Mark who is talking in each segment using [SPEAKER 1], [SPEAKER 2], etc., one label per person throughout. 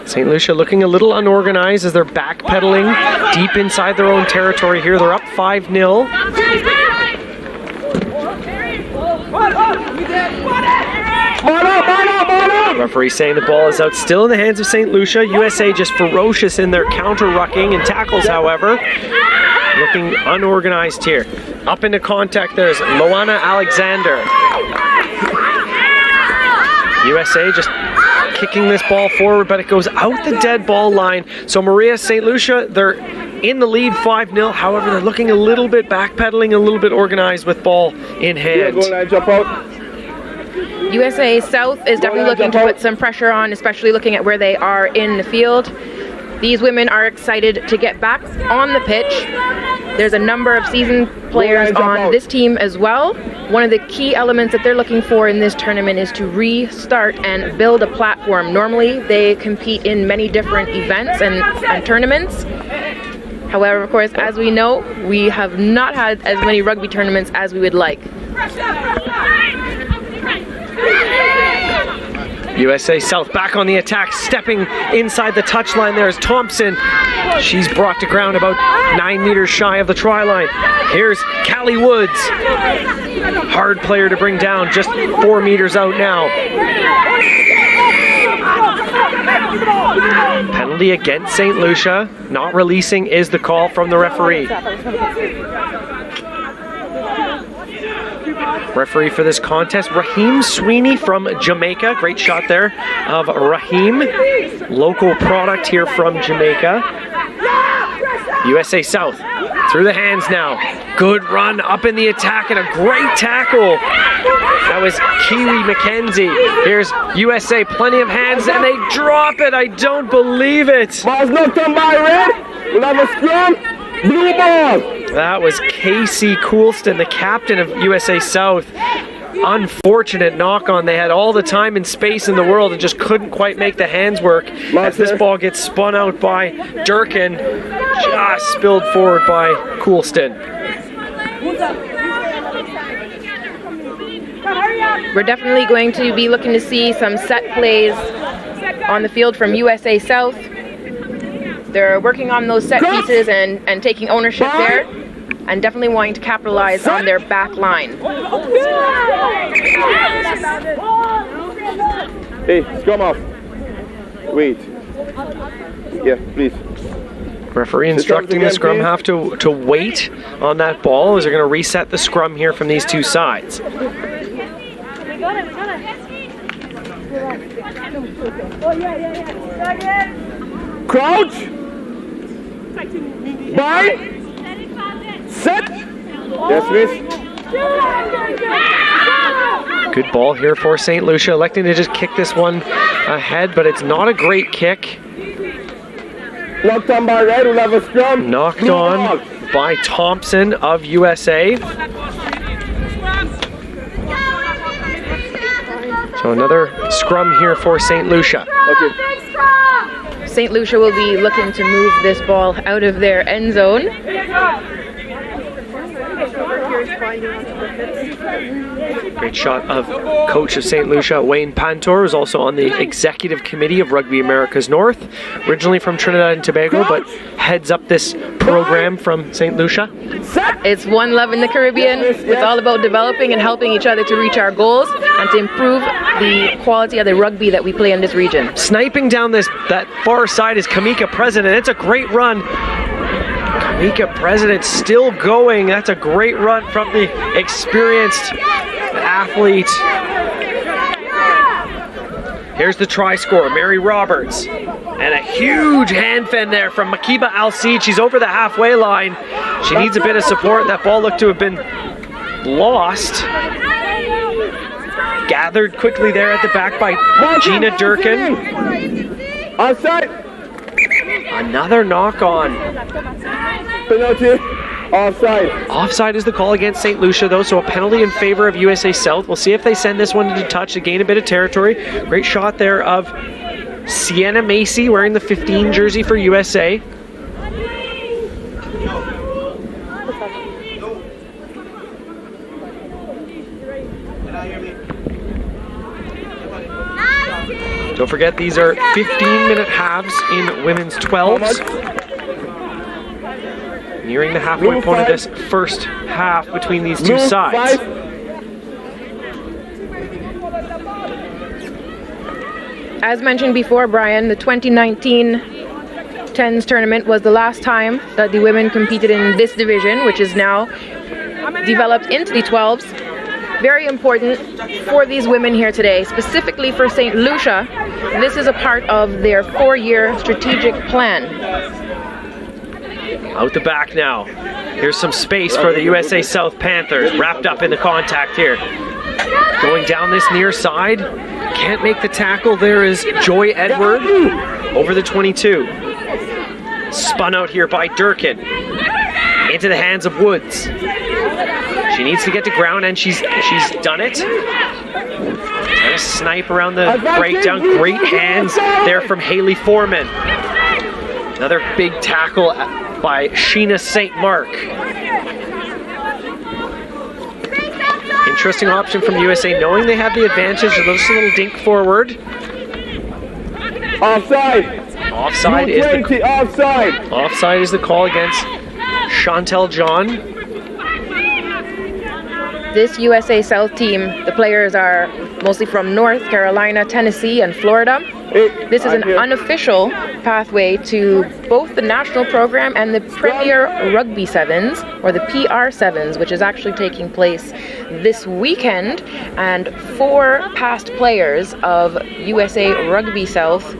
[SPEAKER 1] St. Lucia looking a little unorganized as they're backpedaling deep inside their own territory here. They're up 5-0. Referee saying the ball is out, still in the hands of St. Lucia. USA just ferocious in their counter-rucking and tackles, however. Looking unorganized here. Up into contact, there's Moana Alexander. USA just kicking this ball forward, but it goes out the dead ball line. So Maria, St. Lucia, they're in the lead 5-0. However, they're looking a little bit backpedaling, a little bit organized with ball in hand.
[SPEAKER 2] USA South is definitely looking to put some pressure on, especially looking at where they are in the field. These women are excited to get back on the pitch. There's a number of seasoned players on this team as well. One of the key elements that they're looking for in this tournament is to restart and build a platform. Normally, they compete in many different events and tournaments. However, of course, as we know, we have not had as many rugby tournaments as we would like.
[SPEAKER 1] USA South back on the attack, stepping inside the touchline. There's Thompson. She's brought to ground about 9 meters shy of the try line. Here's Callie Woods. Hard player to bring down, just 4 meters out now. Penalty against St. Lucia. Not releasing is the call from the referee. Referee for this contest, Raheem Sweeney from Jamaica. Great shot there of Raheem. Local product here from Jamaica. USA South through the hands now. Good run up in the attack and a great tackle. That was Kiwi McKenzie. Here's USA, plenty of hands, and they drop it. I don't believe it.
[SPEAKER 3] Ball's knocked on by red. We'll have a scrum. Blue ball.
[SPEAKER 1] That was Casey Coulston, the captain of USA South. Unfortunate knock on. They had all the time and space in the world and just couldn't quite make the hands work. As this ball gets spun out by Durkin, just spilled forward by Coulston.
[SPEAKER 2] We're definitely going to be looking to see some set plays on the field from USA South. They're working on those set pieces and taking ownership there, and definitely wanting to capitalize on their back line.
[SPEAKER 3] Hey, scrum off. Wait. Yeah, please.
[SPEAKER 1] Referee instructing the scrum half to wait on that ball as they're going to reset the scrum here from these two sides.
[SPEAKER 3] Crouch. Bind. Set. Yes, miss.
[SPEAKER 1] Good ball here for St. Lucia, electing to just kick this one ahead, but it's not a great kick.
[SPEAKER 3] Knocked on by red, we'll have a scrum.
[SPEAKER 1] Knocked on by Thompson of USA. So another scrum here for St. Lucia.
[SPEAKER 3] Okay.
[SPEAKER 2] St. Lucia will be looking to move this ball out of their end zone.
[SPEAKER 1] Great shot of coach of St. Lucia, Wayne Pantor, who's also on the executive committee of Rugby Americas North, originally from Trinidad and Tobago, but heads up this program from St. Lucia.
[SPEAKER 2] It's one love in the Caribbean. It's all about developing and helping each other to reach our goals and to improve the quality of the rugby that we play in this region.
[SPEAKER 1] Sniping down that far side is Kamika President. It's a great run. Kamika President still going. That's a great run from the experienced athlete. Here's the try scorer, Mary Roberts. And a huge hand fend there from Makiba Al-Seed. She's over the halfway line. She needs a bit of support. That ball looked to have been lost. Gathered quickly there at the back by Gina Durkin.
[SPEAKER 3] Outside.
[SPEAKER 1] Another knock on.
[SPEAKER 3] Penalty. Offside.
[SPEAKER 1] Offside is the call against St. Lucia, though, so a penalty in favor of USA South. We'll see if they send this one into touch to gain a bit of territory. Great shot there of Sienna Macy wearing the 15 jersey for USA. Don't forget, these are 15-minute halves in women's 12s. Nearing the halfway point of this first half between these two sides.
[SPEAKER 2] As mentioned before, Brian, the 2019 10s tournament was the last time that the women competed in this division, which is now developed into the 12s. Very important for these women here today, specifically for St. Lucia. This is a part of their 4-year strategic plan.
[SPEAKER 1] Out the back now. Here's some space for the USA South Panthers, wrapped up in the contact here. Going down this near side, can't make the tackle. There is Joy Edward over the 22. Spun out here by Durkin. Into the hands of Woods. She needs to get to ground, and she's done it. Trying to snipe around the breakdown. Great hands there from Haley Foreman. Another big tackle by Sheena St. Mark. Interesting option from USA, knowing they have the advantage. Just a little dink forward.
[SPEAKER 3] Offside.
[SPEAKER 1] Offside is the call against Chantel John.
[SPEAKER 2] This USA South team, the players are mostly from North Carolina, Tennessee, and Florida. This is an unofficial pathway to both the national program and the Premier Rugby Sevens, or the PR Sevens, which is actually taking place this weekend. And 4 past players of USA Rugby South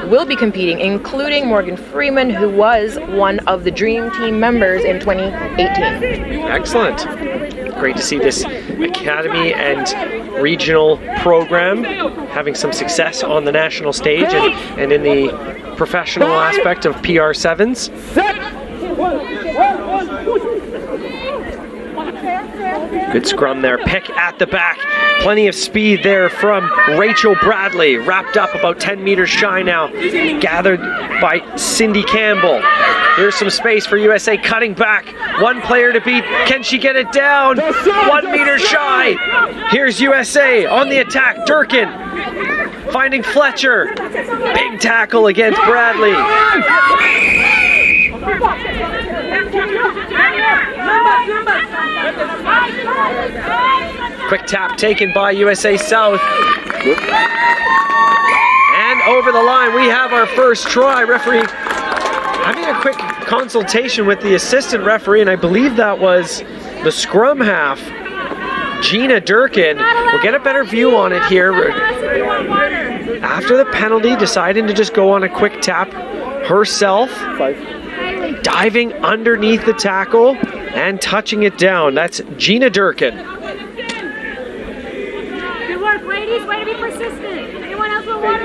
[SPEAKER 2] will be competing, including Morgan Freeman, who was one of the Dream Team members in 2018.
[SPEAKER 1] Excellent. Great to see this academy and regional program having some success on the national stage and in the professional aspect of PR Sevens. Good scrum there, pick at the back. Plenty of speed there from Rachel Bradley, wrapped up about 10 meters shy now, gathered by Cindy Campbell. Here's some space for USA, cutting back. 1 player to beat. Can she get it down? 1 meter shy. Here's USA on the attack. Durkin finding Fletcher. Big tackle against Bradley. Quick tap taken by USA South. And over the line, we have our first try. Referee having a quick consultation with the assistant referee, and I believe that was the scrum half, Gina Durkin. We'll get a better view on it here. After the penalty, deciding to just go on a quick tap herself. Diving underneath the tackle and touching it down. That's Gina Durkin.
[SPEAKER 4] Good work, ladies. Way to be persistent. Anyone else with water?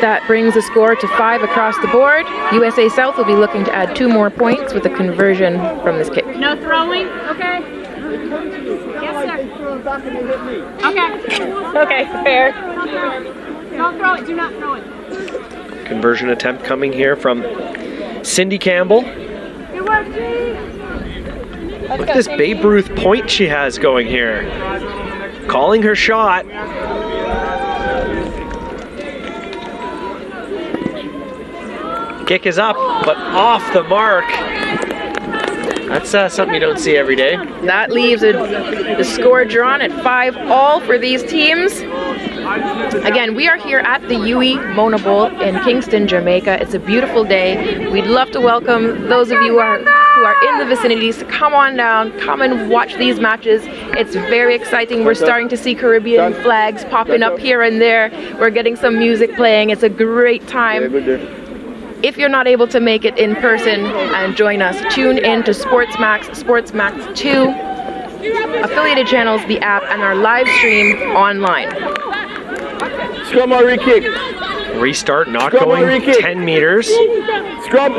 [SPEAKER 2] That brings the score to 5 across the board. USA South will be looking to add 2 more points with a conversion from this kick.
[SPEAKER 4] No throwing? Okay. Yes, sir. Okay. Okay, fair. Don't throw it. Do not throw it.
[SPEAKER 1] Conversion attempt coming here from Cindy Campbell.
[SPEAKER 4] Good work, G.
[SPEAKER 1] Look at this Babe Ruth point she has going here. Calling her shot. Kick is up, but off the mark. That's something you don't see every day.
[SPEAKER 2] That leaves the score drawn at 5-all for these teams. Again, we are here at the UE Mona Bowl in Kingston, Jamaica. It's a beautiful day. We'd love to welcome those of you who are in the vicinities to come on down, come and watch these matches. It's very exciting. We're starting to see Caribbean flags popping up here and there. We're getting some music playing. It's a great time. If you're not able to make it in person and join us, tune in to Sportsmax 2, affiliated channels, the app, and our live stream online.
[SPEAKER 3] Scrum or re-kick.
[SPEAKER 1] Restart, not going 10 meters.
[SPEAKER 3] Scrum.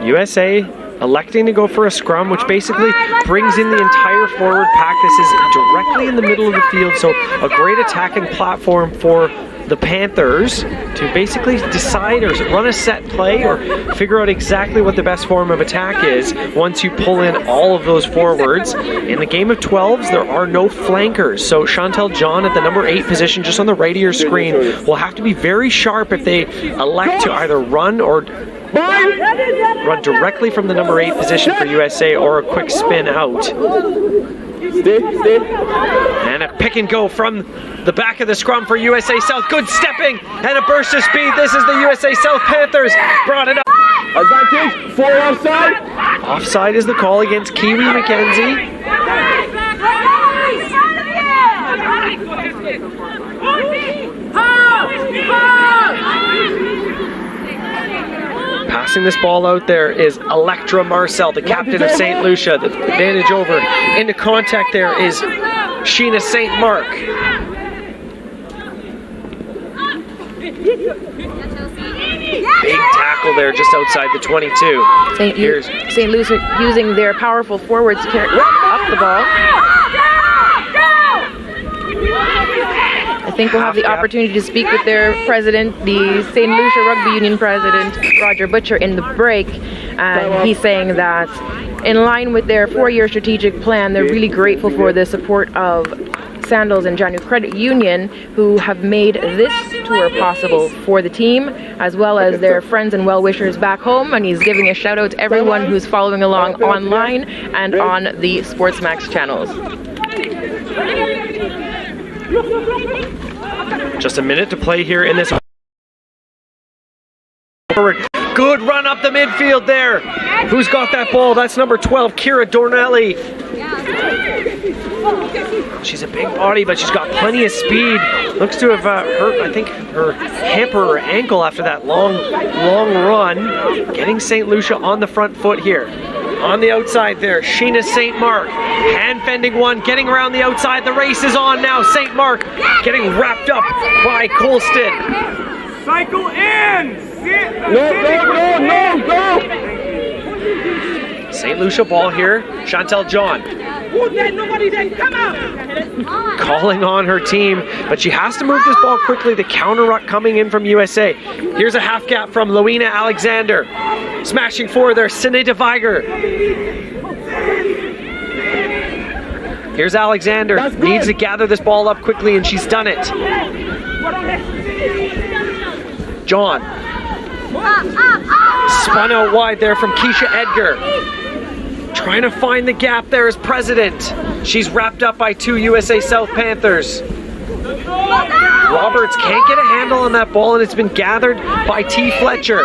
[SPEAKER 1] USA electing to go for a scrum, which basically brings in the entire forward pack. This is directly in the middle of the field, so a great attacking platform for the Panthers to basically decide or run a set play or figure out exactly what the best form of attack is once you pull in all of those forwards. In the game of 12s, there are no flankers, so Chantel John at the number 8 position just on the right of your screen will have to be very sharp if they elect to either run or run directly from the number 8 position for USA or a quick spin out. And a pick and go from the back of the scrum for USA South. Good stepping and a burst of speed. This is the USA South Panthers. Brought it up.
[SPEAKER 3] Advantage, 4 offside.
[SPEAKER 1] Offside is the call against Kiwi McKenzie. Passing this ball out there is Electra Marcel, the captain of St. Lucia. The advantage over into contact there is Sheena St. Mark. Big tackle there just outside the 22.
[SPEAKER 2] St. Lucia using their powerful forwards to carry up the ball. I think we'll have the opportunity to speak with their president, the St. Lucia Rugby Union president, Roger Butcher, in the break. And he's saying that in line with their 4-year strategic plan, they're really grateful for the support of Sandals and Janu Credit Union, who have made this tour possible for the team, as well as their friends and well-wishers back home. And he's giving a shout out to everyone who's following along online and on the Sportsmax channels.
[SPEAKER 1] Just a minute to play here in this. Good run up the midfield there. Who's got that ball? That's number 12, Kira Dornelli. She's a big body, but she's got plenty of speed. Looks to have hurt, I think, her hip or her ankle after that long run. Getting St. Lucia on the front foot here. On the outside there, Sheena St. Mark. Hand fending one, getting around the outside. The race is on now. St. Mark getting wrapped up by Colston.
[SPEAKER 3] Cycle in! No!
[SPEAKER 1] St. Lucia ball here. Chantel John. Calling on her team, but she has to move this ball quickly. The counter ruck coming in from USA. Here's a half gap from Loina Alexander. Smashing forward there, Sinita Viger. Here's Alexander. Needs to gather this ball up quickly, and she's done it. John. Spun out wide there from Keisha Edgar. Trying to find the gap there is President. She's wrapped up by 2 USA South Panthers. Roberts can't get a handle on that ball, and it's been gathered by T. Fletcher.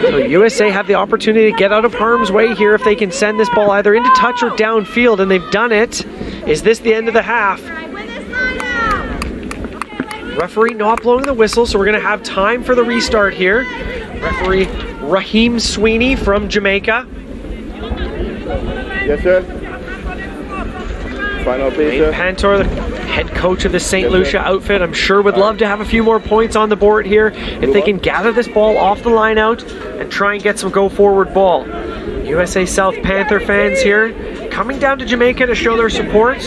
[SPEAKER 1] So USA have the opportunity to get out of harm's way here if they can send this ball either into touch or downfield, and they've done it. Is this the end of the half? Referee not blowing the whistle, so we're going to have time for the restart here. Referee Raheem Sweeney from Jamaica.
[SPEAKER 3] Yes, sir. Final piece, sir.
[SPEAKER 1] Pantor, the head coach of the St. Lucia outfit, I'm sure would love to have a few more points on the board here if they can gather this ball off the line out and try and get some go forward ball. USA South Panther fans here coming down to Jamaica to show their support,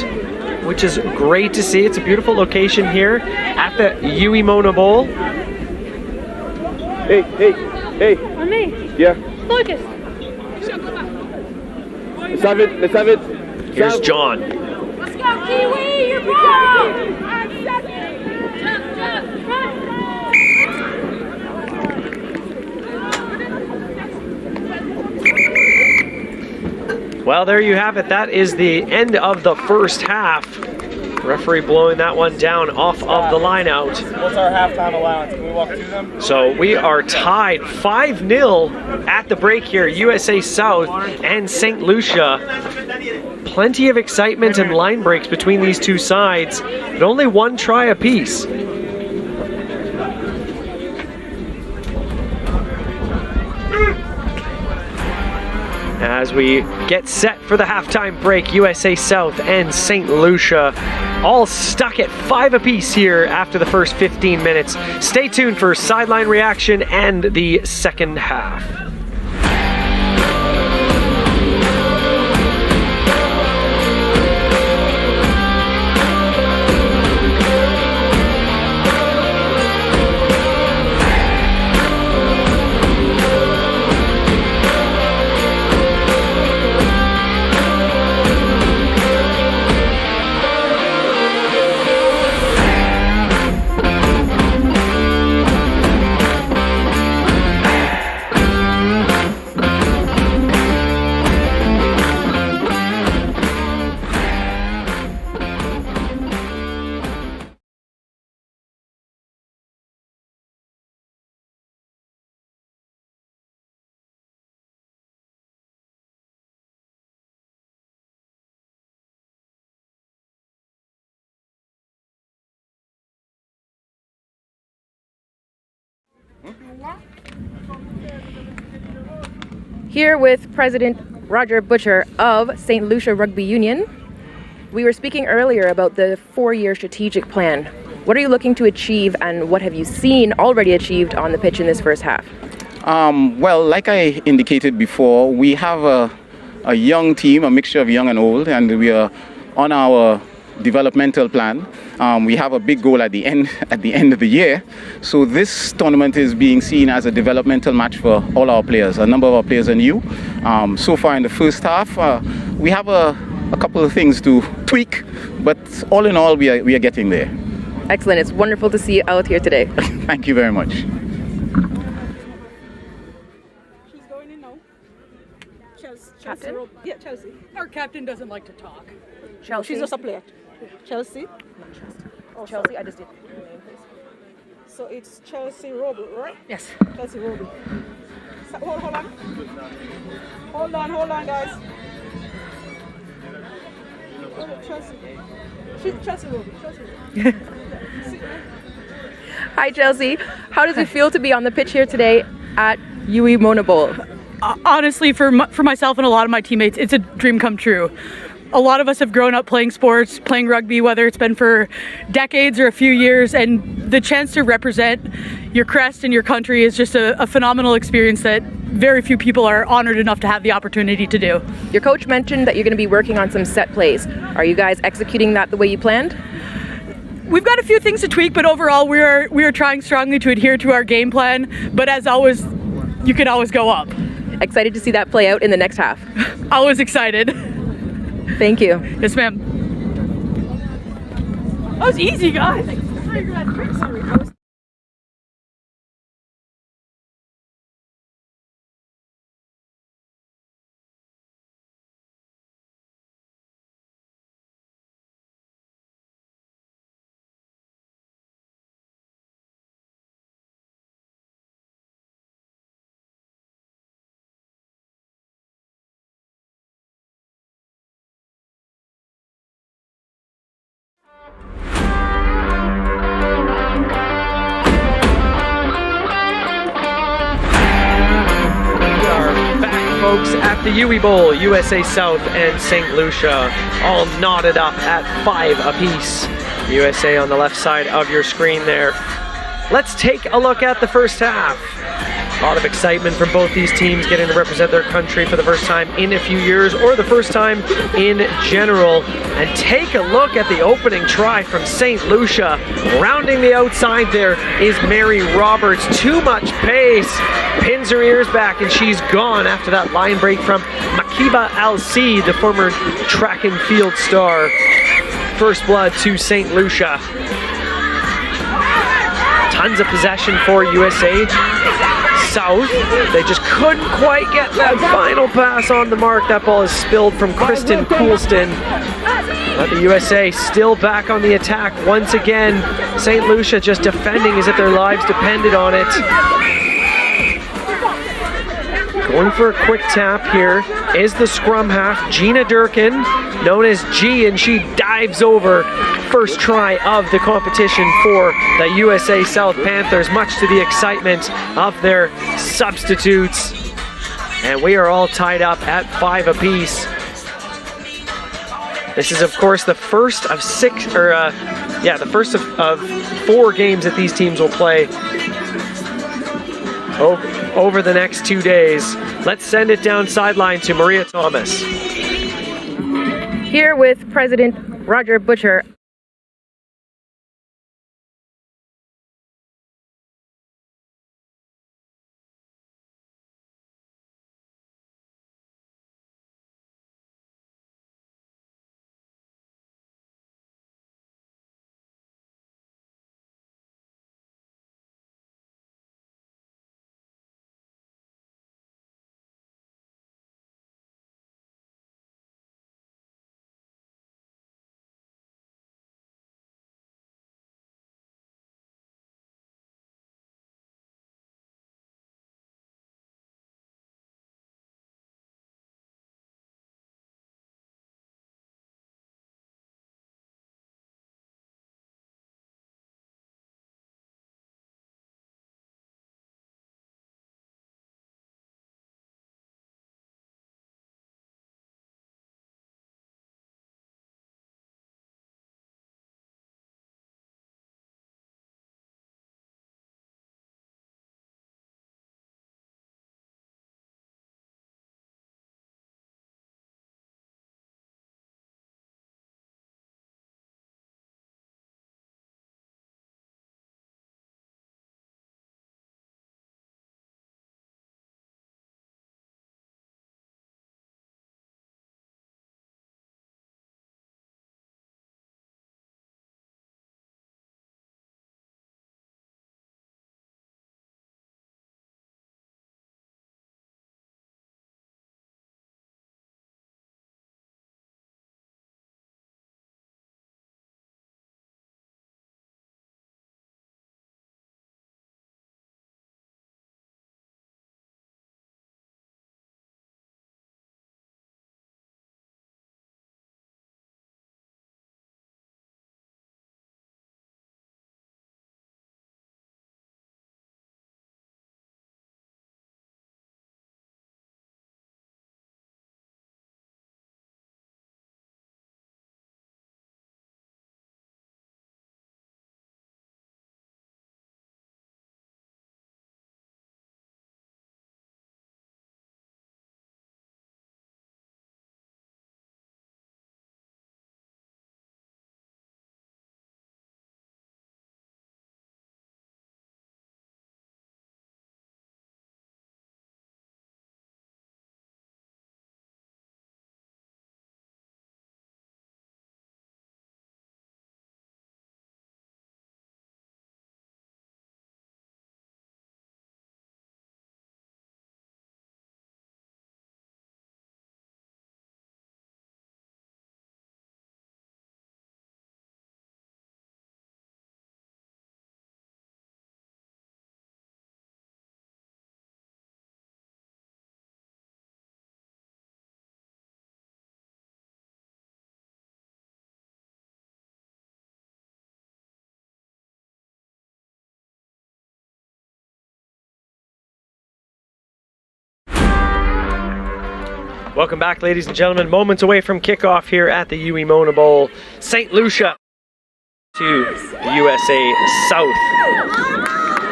[SPEAKER 1] which is great to see. It's a beautiful location here at the Uemona Bowl.
[SPEAKER 3] Hey.
[SPEAKER 4] On me.
[SPEAKER 3] Yeah.
[SPEAKER 4] Focus.
[SPEAKER 3] Let's have it.
[SPEAKER 1] Here's John.
[SPEAKER 4] Let's go, Kiwi. You're ball.
[SPEAKER 1] Well, there you have it. That is the end of the first half. Referee blowing that one down off of the line out.
[SPEAKER 5] What's our halftime allowance? Can we walk through them?
[SPEAKER 1] So we are tied 5-0 at the break here. USA South and St. Lucia. Plenty of excitement and line breaks between these two sides, but only one try apiece. As we get set for the halftime break, USA South and St. Lucia all stuck at 5 apiece here after the first 15 minutes. Stay tuned for sideline reaction and the second half.
[SPEAKER 2] Here with President Roger Butcher of St. Lucia Rugby Union. We were speaking earlier about the 4-year strategic plan. What are you looking to achieve and what have you seen already achieved on the pitch in this first half?
[SPEAKER 6] Well, like I indicated before, we have a young team, a mixture of young and old, and we are on our developmental plan. We have a big goal at the end of the year. So this tournament is being seen as a developmental match for all our players. A number of our players are new. So far in the first half, we have a couple of things to tweak, but all in all, we are getting there.
[SPEAKER 2] Excellent. It's wonderful to see you out here today.
[SPEAKER 6] Thank you very much.
[SPEAKER 7] She's going in now. Chelsea. Yeah, Chelsea. Our captain doesn't like to talk.
[SPEAKER 2] Chelsea.
[SPEAKER 7] She's just a player. Chelsea.
[SPEAKER 2] Chelsea, I just did.
[SPEAKER 7] So it's Chelsea Roby, right?
[SPEAKER 2] Yes.
[SPEAKER 7] Chelsea Roby. So, hold on. Hold on, guys. Chelsea. She's Chelsea Roby.
[SPEAKER 2] Hi, Chelsea. How does it feel to be on the pitch here today at UE Mona Bowl?
[SPEAKER 8] Honestly, for myself and a lot of my teammates, it's a dream come true. A lot of us have grown up playing sports, playing rugby, whether it's been for decades or a few years, and the chance to represent your crest and your country is just a phenomenal experience that very few people are honored enough to have the opportunity to do.
[SPEAKER 2] Your coach mentioned that you're going to be working on some set plays. Are you guys executing that the way you planned?
[SPEAKER 8] We've got a few things to tweak, but overall we are trying strongly to adhere to our game plan, but as always, you can always go up.
[SPEAKER 2] Excited to see that play out in the next half.
[SPEAKER 8] Always excited.
[SPEAKER 2] Thank you.
[SPEAKER 8] Yes, ma'am. That was easy, guys.
[SPEAKER 1] Folks at the UE Bowl, USA South and St. Lucia all knotted up at 5 apiece. USA on the left side of your screen there. Let's take a look at the first half. A lot of excitement from both these teams getting to represent their country for the first time in a few years, or the first time in general. And take a look at the opening try from St. Lucia. Rounding the outside there is Mary Roberts. Too much pace. Pins her ears back and she's gone after that line break from Makiba Al-C, the former track and field star. First blood to St. Lucia. Tons of possession for USA South. They just couldn't quite get that final pass on the mark. That ball is spilled from Kristen Coulston. But the USA still back on the attack once again. St. Lucia just defending as if their lives depended on it. Going for a quick tap here is the scrum half, Gina Durkin, known as G, and she dives over. First try of the competition for the USA South Panthers, much to the excitement of their substitutes. And we are all tied up at 5 apiece. This is, of course, the first of 4 games that these teams will play over the next 2 days. Let's send it down sideline to Maria Thomas.
[SPEAKER 2] Here with President Roger Butcher.
[SPEAKER 1] Welcome back, ladies and gentlemen. Moments away from kickoff here at the UE Mona Bowl. St. Lucia to the USA South.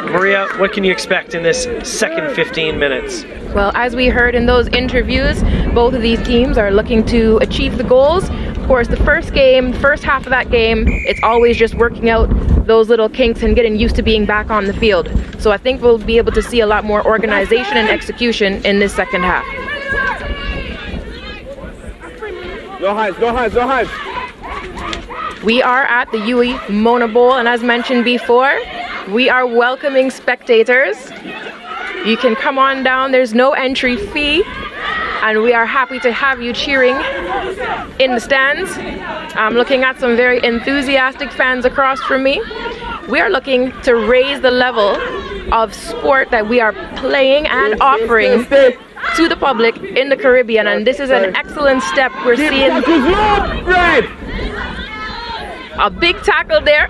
[SPEAKER 1] Maria, what can you expect in this second 15 minutes?
[SPEAKER 2] Well, as we heard in those interviews, both of these teams are looking to achieve the goals. Of course, the first half of that game, it's always just working out those little kinks and getting used to being back on the field. So I think we'll be able to see a lot more organization and execution in this second half.
[SPEAKER 3] No hands, no hands, no hands.
[SPEAKER 2] We are at the UE Mona Bowl, and as mentioned before, we are welcoming spectators. You can come on down, there's no entry fee, and we are happy to have you cheering in the stands. I'm looking at some very enthusiastic fans across from me. We are looking to raise the level of sport that we are playing and offering to the public in the Caribbean, and this is an excellent step. We're seeing a big tackle there.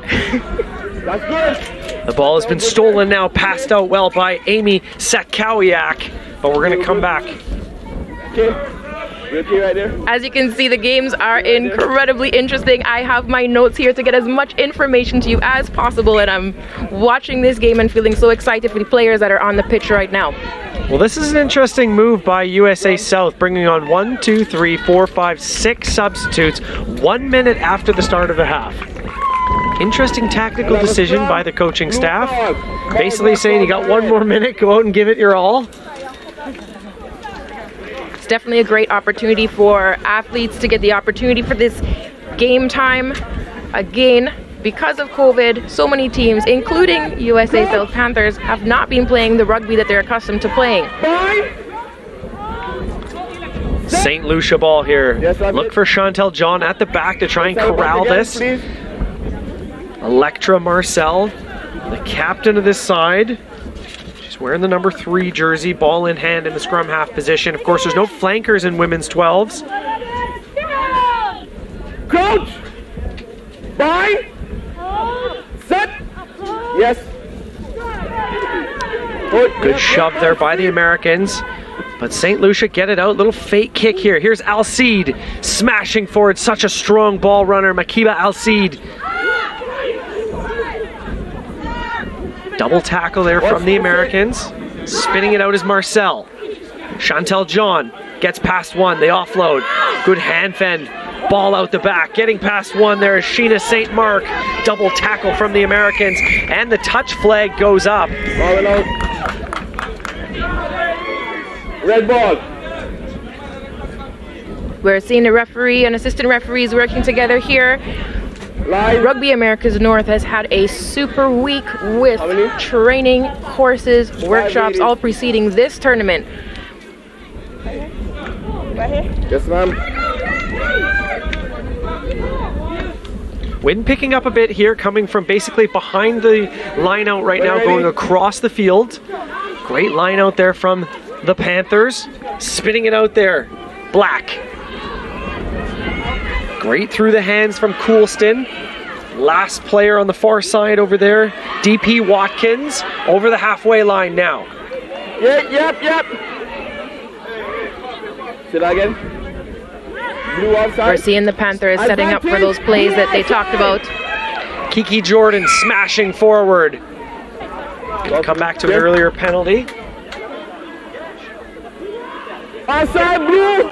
[SPEAKER 3] That's good.
[SPEAKER 1] The ball has been stolen now, passed out well by Amy Sakawiak, but we're going to come back.
[SPEAKER 3] Okay. Right there.
[SPEAKER 2] As you can see, the games are incredibly interesting. I have my notes here to get as much information to you as possible, and I'm watching this game and feeling so excited for the players that are on the pitch right now.
[SPEAKER 1] Well, this is an interesting move by USA South, bringing on 1, 2, 3, 4, 5, 6 substitutes 1 minute after the start of the half. Interesting tactical decision by the coaching staff. Basically saying you got 1 more minute, go out and give it your all.
[SPEAKER 2] It's definitely a great opportunity for athletes to get the opportunity for this game time. Again, because of COVID, so many teams, including USA South Panthers, have not been playing the rugby that they're accustomed to playing.
[SPEAKER 1] St. Lucia ball here. Look for Chantel John at the back to try and corral this. Electra Marcel, the captain of this side. She's wearing the number 3 jersey, ball in hand in the scrum half position. Of course, there's no flankers in women's 12s.
[SPEAKER 3] Coach! Bye! Set! Yes.
[SPEAKER 1] Good shove there by the Americans. But St. Lucia get it out. Little fake kick here. Here's Alcide smashing forward. Such a strong ball runner, Makiba Alcide. Double tackle there from the Americans. Spinning it out is Marcel. Chantel John gets past one. They offload. Good hand fend. Ball out the back. Getting past one there is Sheena St. Mark. Double tackle from the Americans. And the touch flag goes up.
[SPEAKER 3] Red ball.
[SPEAKER 2] We're seeing a referee and assistant referees working together here.
[SPEAKER 3] Live.
[SPEAKER 2] Rugby Americas North has had a super week with training, courses, workshops, all preceding this tournament.
[SPEAKER 3] Yes, ma'am.
[SPEAKER 1] Wind picking up a bit here, coming from basically behind the line out right now, going across the field. Great line out there from the Panthers. Spinning it out there, Black. Great through the hands from Coolston. Last player on the far side over there, DP Watkins, over the halfway line now.
[SPEAKER 3] Yep. Say that again. Blue offside.
[SPEAKER 2] We're seeing the Panthers setting up for those plays that they talked about.
[SPEAKER 1] Kiki Jordan smashing forward. Gonna come back to an earlier penalty.
[SPEAKER 3] Offside, blue.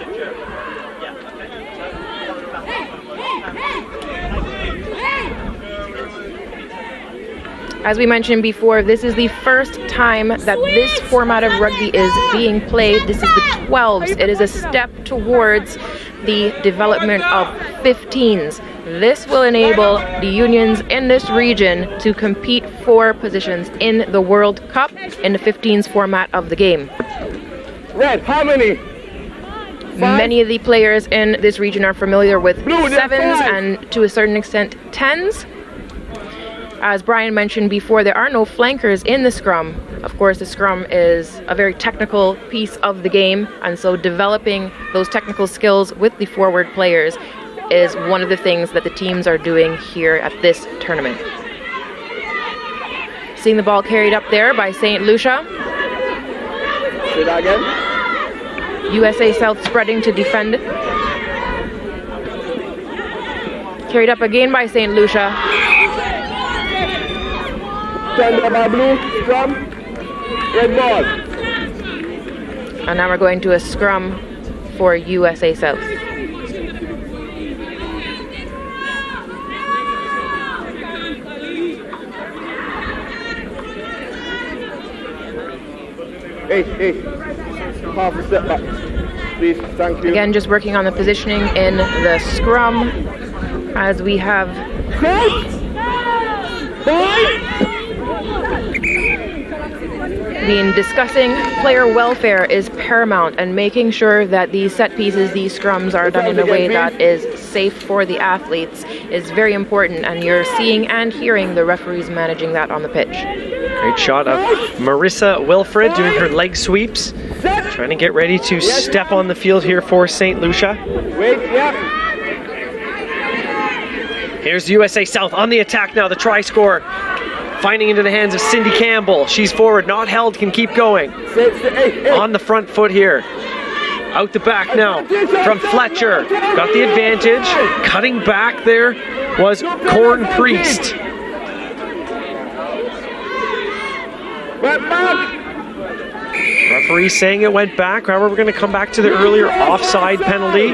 [SPEAKER 2] As we mentioned before, this is the first time that this format of rugby is being played. This is the 12s. It is a step towards the development of 15s. This will enable the unions in this region to compete for positions in the World Cup in the 15s format of the game.
[SPEAKER 3] Red, how many?
[SPEAKER 2] Many of the players in this region are familiar with 7s and to a certain extent 10s. As Brian mentioned before, there are no flankers in the scrum. Of course, the scrum is a very technical piece of the game, and so developing those technical skills with the forward players is one of the things that the teams are doing here at this tournament. Seeing the ball carried up there by St. Lucia.
[SPEAKER 3] Say that again.
[SPEAKER 2] USA South spreading to defend. Carried up again by St. Lucia.
[SPEAKER 3] Stand up by blue, scrum, red ball.
[SPEAKER 2] And now we're going to a scrum for USA South.
[SPEAKER 3] Hey, half a step back, please, thank you.
[SPEAKER 2] Again, just working on the positioning in the scrum as we have been discussing player welfare is paramount, and making sure that these set pieces, these scrums are done in a way that is safe for the athletes is very important, and you're seeing and hearing the referees managing that on the pitch.
[SPEAKER 1] Great shot of Marissa Wilfred doing her leg sweeps, trying to get ready to step on the field here for St. Lucia.
[SPEAKER 3] Wait, yeah.
[SPEAKER 1] Here's USA South on the attack now, the try score. Finding into the hands of Cindy Campbell. She's forward, not held, can keep going. On the front foot here. Out the back now from Fletcher. Got the advantage. Cutting back there was Corn Priest. Referee saying it went back. However, we're going to come back to the earlier offside penalty.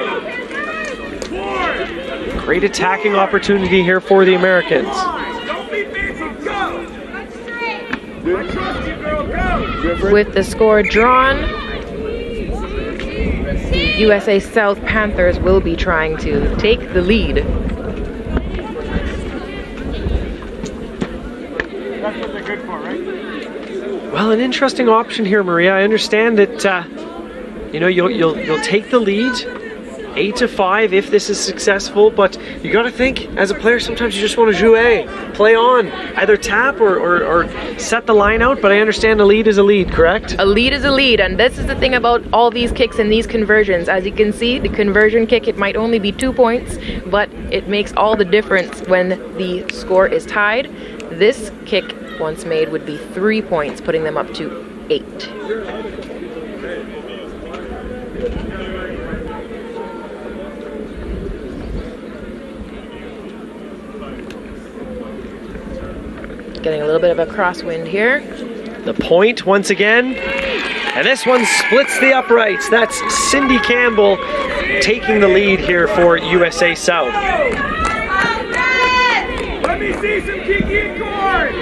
[SPEAKER 1] Great attacking opportunity here for the Americans.
[SPEAKER 2] With the score drawn, the USA South Panthers will be trying to take the lead.
[SPEAKER 5] That's what they're good for, right?
[SPEAKER 1] Well, an interesting option here, Maria. I understand that you'll take the lead 8-5 if this is successful, but you got to think as a player sometimes you just want to jouer, play on, either tap or set the line out. But I understand a lead is a lead, correct? A
[SPEAKER 2] lead is a lead, and this is the thing about all these kicks and these conversions. As you can see, the conversion kick, it might only be 2 points, but it makes all the difference when the score is tied. This kick, once made, would be 3 points, putting them up to 8. Getting a little bit of a crosswind here.
[SPEAKER 1] The point once again, and this one splits the uprights. That's Cindy Campbell taking the lead here for USA South.
[SPEAKER 3] Let me see some kicking corn.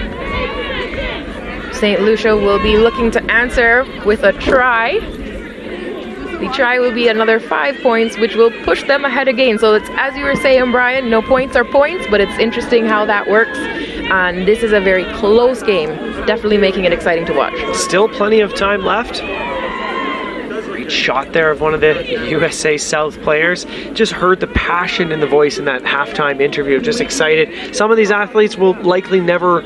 [SPEAKER 2] St. Lucia will be looking to answer with a try. The try will be another 5 points, which will push them ahead again. So it's, as you were saying, Brian, no points are points, but it's interesting how that works. And this is a very close game, definitely making it exciting to watch.
[SPEAKER 1] Still plenty of time left. Great shot there of one of the USA South players. Just heard the passion in the voice in that halftime interview, just excited. Some of these athletes will likely never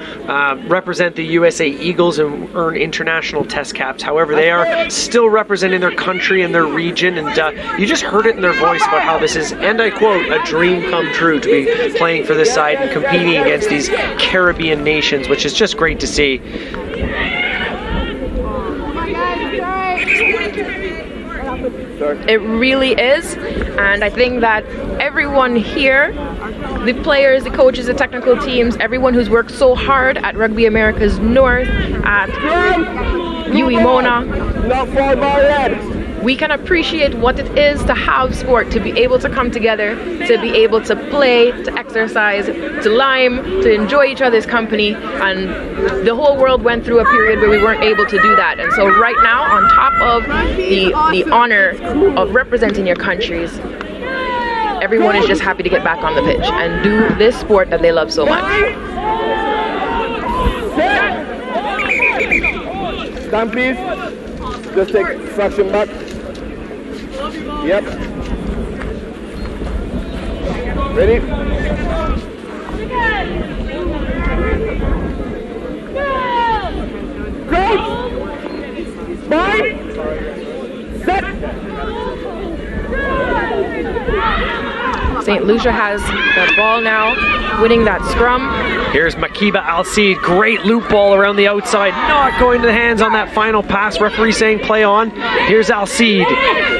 [SPEAKER 1] represent the USA Eagles and earn international test caps. However, they are still representing their country and their region, and you just heard it in their voice about how this is, and I quote, a dream come true to be playing for this side and competing against these Caribbean nations, which is just great to see.
[SPEAKER 2] It really is, and I think that everyone here, the players, the coaches, the technical teams, everyone who's worked so hard at Rugby Americas North, at UE Mona, we can appreciate what it is to have sport, to be able to come together, to be able to play, to exercise, to lime, to enjoy each other's company. And the whole world went through a period where we weren't able to do that. And so right now, on top of the honor of representing your countries, everyone is just happy to get back on the pitch and do this sport that they love so much.
[SPEAKER 3] Stand, please. Just take fraction back. Yep. Ready? Go! Spine! Set!
[SPEAKER 2] St. St. Lucia has the ball now, winning that scrum.
[SPEAKER 1] Here's Makiba Al-Seed, great loop ball around the outside, not going to the hands on that final pass. Referee saying play on. Here's Al-Seed,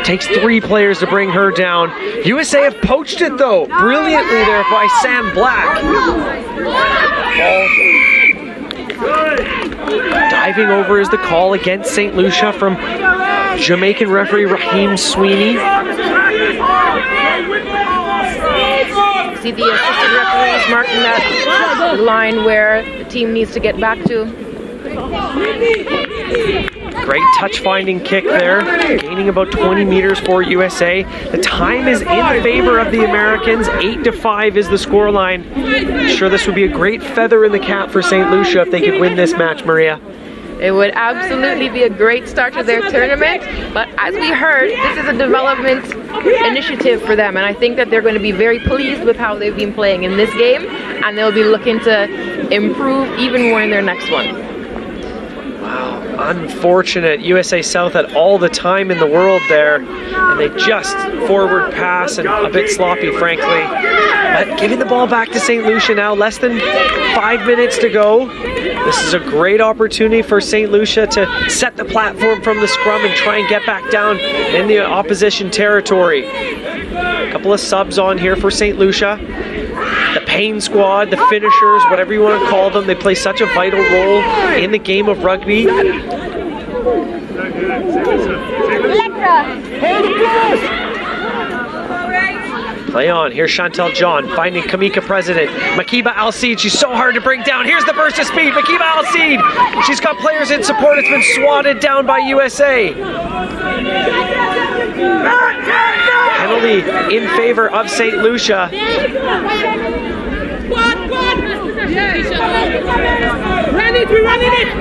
[SPEAKER 1] takes 3 players to bring her down. USA have poached it though, brilliantly there by Sam Black. Diving over is the call against St. Lucia from Jamaican referee Raheem Sweeney.
[SPEAKER 2] See the assistant referees marking that line where the team needs to get back to.
[SPEAKER 1] Great touch-finding kick there, gaining about 20 meters for USA. The time is in favor of the Americans. 8-5 is the scoreline. I'm sure this would be a great feather in the cap for St. Lucia if they could win this match, Maria.
[SPEAKER 2] It would absolutely be a great start to their tournament, but as we heard, this is a development initiative for them, and I think that they're going to be very pleased with how they've been playing in this game, and they'll be looking to improve even more in their next one.
[SPEAKER 1] Wow, unfortunate. USA South had all the time in the world there, and they just forward pass and a bit sloppy, frankly. But giving the ball back to St. Lucia now, less than 5 minutes to go. This is a great opportunity for St. Lucia to set the platform from the scrum and try and get back down in the opposition territory. A couple of subs on here for St. Lucia. The pain squad, the finishers, whatever you want to call them, they play such a vital role in the game of rugby. Play on. Here's Chantel John finding Kamika President. Makiba Al-Seed, she's so hard to bring down. Here's the burst of speed. Makiba Al-Seed, she's got players in support. It's been swatted down by USA. Penalty in favor of St. Lucia.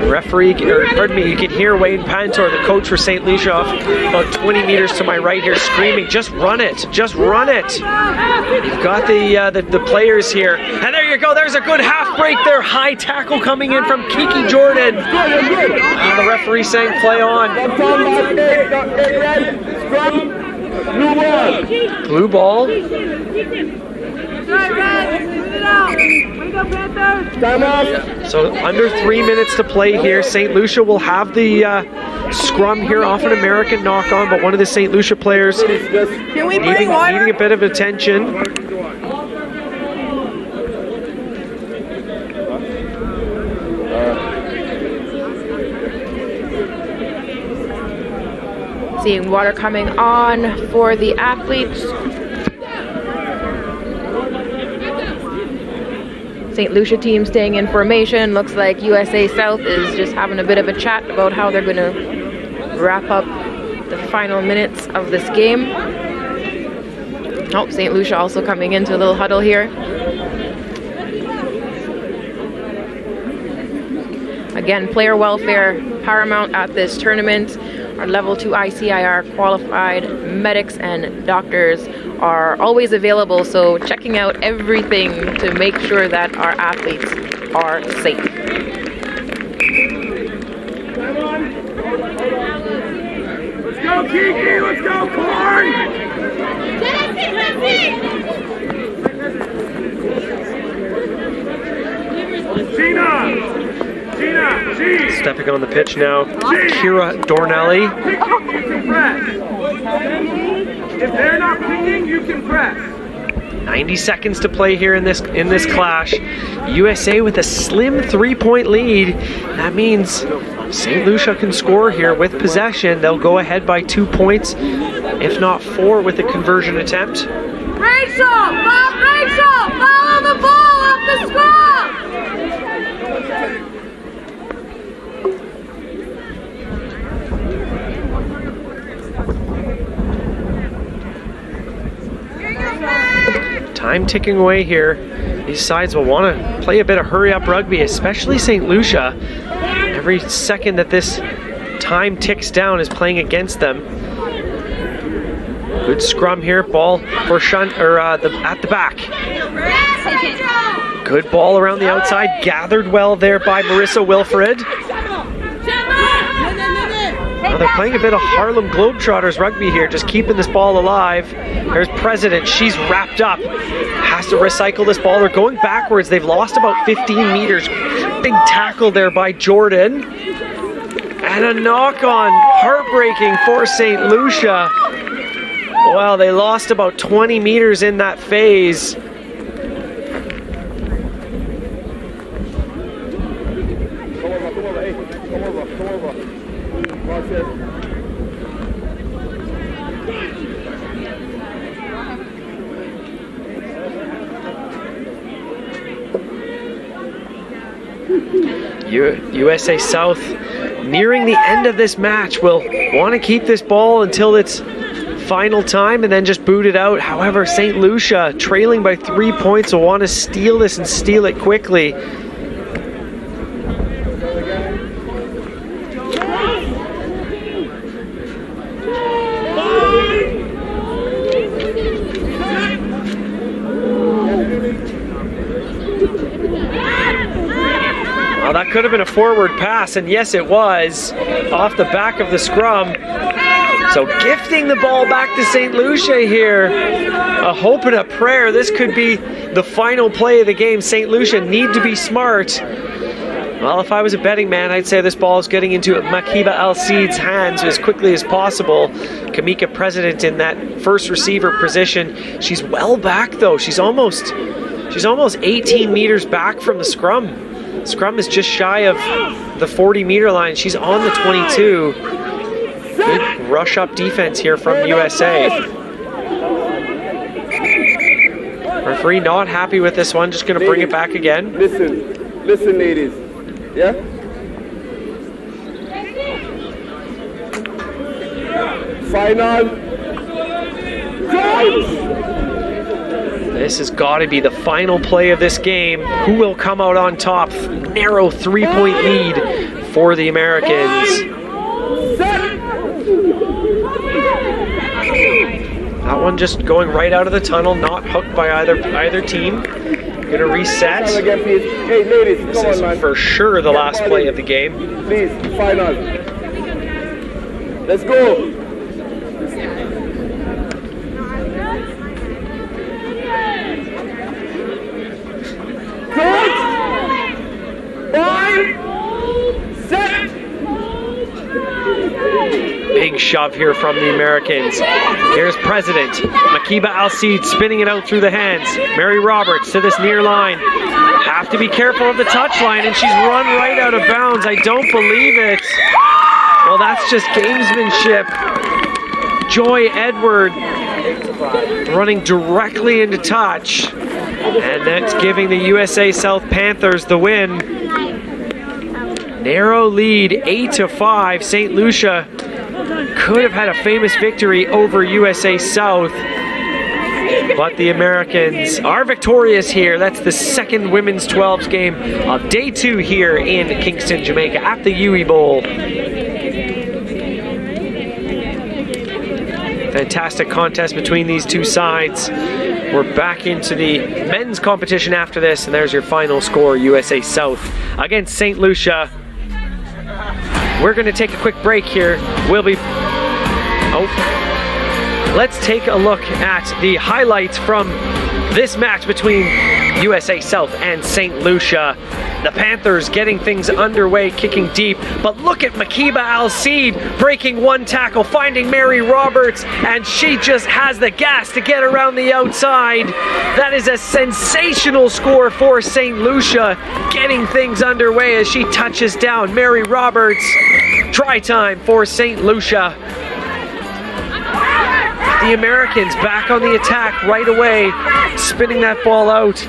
[SPEAKER 1] Referee, or pardon me, you can hear Wayne Pantor, the coach for St. Lucia, about 20 meters to my right here, screaming, "Just run it! Just run it!" You've got the players here, and there you go. There's a good half break there. High tackle coming in from Kiki Jordan. The referee saying play on. Blue ball. So under 3 minutes to play here. St. Lucia will have the scrum here off an American knock-on, but one of the St. Lucia players needing a bit of attention.
[SPEAKER 2] Seeing water coming on for the athletes. St. Lucia team staying in formation. Looks like USA South is just having a bit of a chat about how they're going to wrap up the final minutes of this game. Oh, St. Lucia also coming into a little huddle here. Again, player welfare paramount at this tournament. Our level 2 ICIR qualified medics and doctors are always available, so checking out everything to make sure that our athletes are safe.
[SPEAKER 3] Let's go, Kiki! Let's go, Corn!
[SPEAKER 1] Stepping on the pitch now, Kira Dornelli.
[SPEAKER 3] If they're not pinging, you can press.
[SPEAKER 1] 90 seconds to play here in this clash. USA with a slim 3-point lead. That means St. Lucia can score here with possession. They'll go ahead by 2 points, if not 4 with a conversion attempt.
[SPEAKER 4] Rachel, follow the ball up the scrum.
[SPEAKER 1] Time ticking away here. These sides will want to play a bit of hurry-up rugby, especially St. Lucia. Every second that this time ticks down is playing against them. Good scrum here. Ball for at the back. Good ball around the outside. Gathered well there by Marissa Wilfred. Well, they're playing a bit of Harlem Globetrotters rugby here, just keeping this ball alive. There's President, she's wrapped up. Has to recycle this ball. They're going backwards. They've lost about 15 meters. Big tackle there by Jordan. And a knock on, heartbreaking for St. Lucia. Well, they lost about 20 meters in that phase.
[SPEAKER 3] Come over, hey, come over. Watch it.
[SPEAKER 1] USA South nearing the end of this match will want to keep this ball until its final time and then just boot it out. However, St. Lucia trailing by 3 points will want to steal this and steal it quickly. Well, that could have been a forward pass, and yes, it was, off the back of the scrum. So gifting the ball back to St. Lucia here. A hope and a prayer. This could be the final play of the game. St. Lucia need to be smart. Well, if I was a betting man, I'd say this ball is getting into Makiba Al-Seed's hands as quickly as possible. Kamika President in that first receiver position. She's well back though. She's almost 18 meters back from the scrum. Scrum is just shy of the 40-meter line. She's on the 22. Good rush up defense here from USA. Referee not happy with this one, just going to bring it back again.
[SPEAKER 3] Listen, ladies. Yeah? Final.
[SPEAKER 1] This has got to be the final play of this game. Who will come out on top? Narrow 3-point lead for the Americans. That one just going right out of the tunnel, not hooked by either team. Gonna reset.
[SPEAKER 3] Hey, ladies,
[SPEAKER 1] this is for sure the last play of the game.
[SPEAKER 3] Please, final. Let's go.
[SPEAKER 1] Big shove here from the Americans. Here's President. Makiba Al-Seed spinning it out through the hands. Mary Roberts to this near line. Have to be careful of the touch line, and she's run right out of bounds. I don't believe it. Well, that's just gamesmanship. Joy Edward running directly into touch. And that's giving the USA South Panthers the win. Narrow lead, 8-5. St. Lucia could have had a famous victory over USA South, but the Americans are victorious here. That's the second women's 12s game of day 2 here in Kingston, Jamaica at the UE Bowl. Fantastic contest between these two sides. We're back into the men's competition after this, and there's your final score, USA South against St. Lucia. We're going to take a quick break here. Let's take a look at the highlights from this match between USA South and St. Lucia. The Panthers getting things underway, kicking deep, but look at Makiba Al-Seed breaking one tackle, finding Mary Roberts, and she just has the gas to get around the outside. That is a sensational score for St. Lucia, getting things underway as she touches down Mary Roberts. Try time for St. Lucia. The Americans back on the attack right away, spinning that ball out.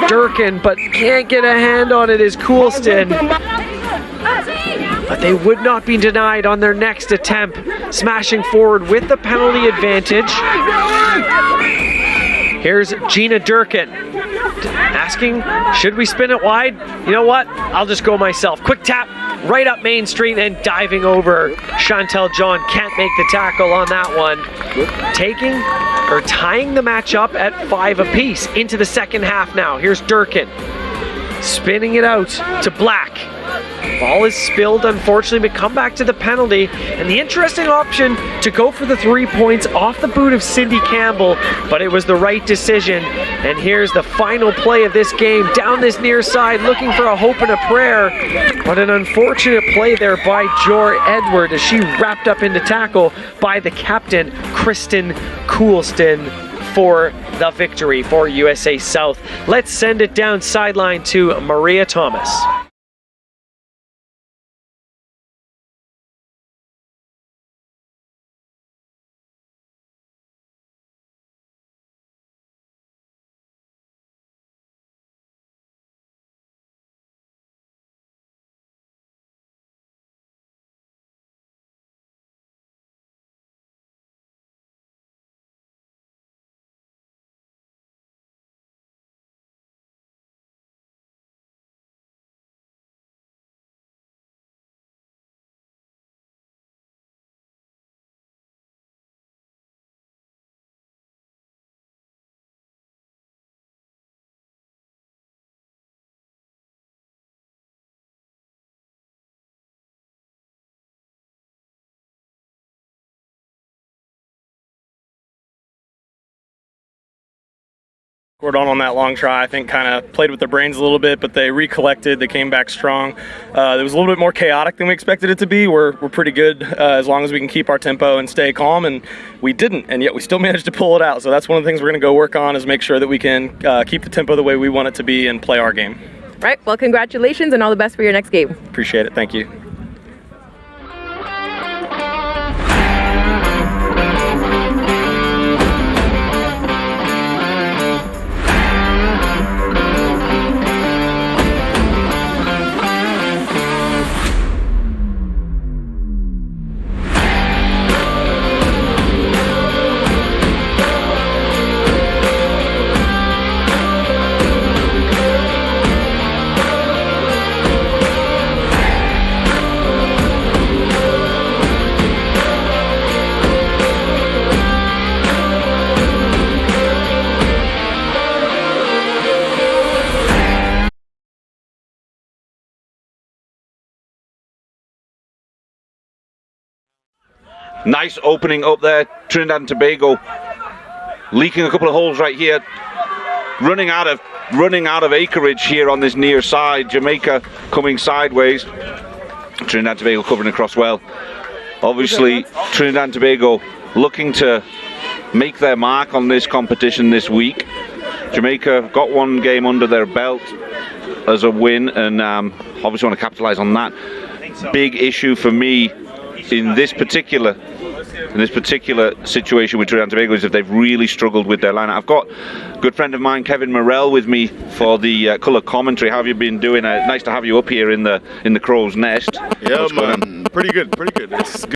[SPEAKER 1] Durkin, but can't get a hand on it, is Coolston. But they would not be denied on their next attempt, smashing forward with the penalty advantage. Here's Gina Durkin asking, should we spin it wide? You know what? I'll just go myself. Quick tap right up Main Street and diving over. Chantel John can't make the tackle on that one. Tying the match up at 5 apiece into the second half now. Here's Durkin spinning it out to Black. Ball is spilled, unfortunately, but come back to the penalty. And the interesting option to go for the 3 points off the boot of Cindy Campbell, but it was the right decision. And here's the final play of this game, down this near side, looking for a hope and a prayer. But an unfortunate play there by Jor Edward as she wrapped up into tackle by the captain, Kristen Coolston, for the victory for USA South. Let's send it down sideline to Maria Thomas.
[SPEAKER 5] Scored on that long try. I think kind of played with their brains a little bit, but they recollected. They came back strong. It was a little bit more chaotic than we expected it to be. We're pretty good as long as we can keep our tempo and stay calm, and we didn't, and yet we still managed to pull it out. So that's one of the things we're going to go work on, is make sure that we can keep the tempo the way we want it to be and play our game.
[SPEAKER 2] Right, well, congratulations and all the best for your next game.
[SPEAKER 5] Appreciate it. Thank you.
[SPEAKER 9] Nice opening up there, Trinidad and Tobago leaking a couple of holes right here, running out of acreage here on this near side. Jamaica coming sideways, Trinidad and Tobago covering across well. Obviously Trinidad and Tobago looking to make their mark on this competition this week. Jamaica got one game under their belt as a win, and obviously want to capitalize on that. Big issue for me in this particular situation with Trinidad and Tobago is if they've really struggled with their lineup. I've got a good friend of mine, Kevin Morrell, with me for the colour commentary. How have you been doing? Nice to have you up here in the crow's nest.
[SPEAKER 10] Yeah, man. Pretty good. It's good.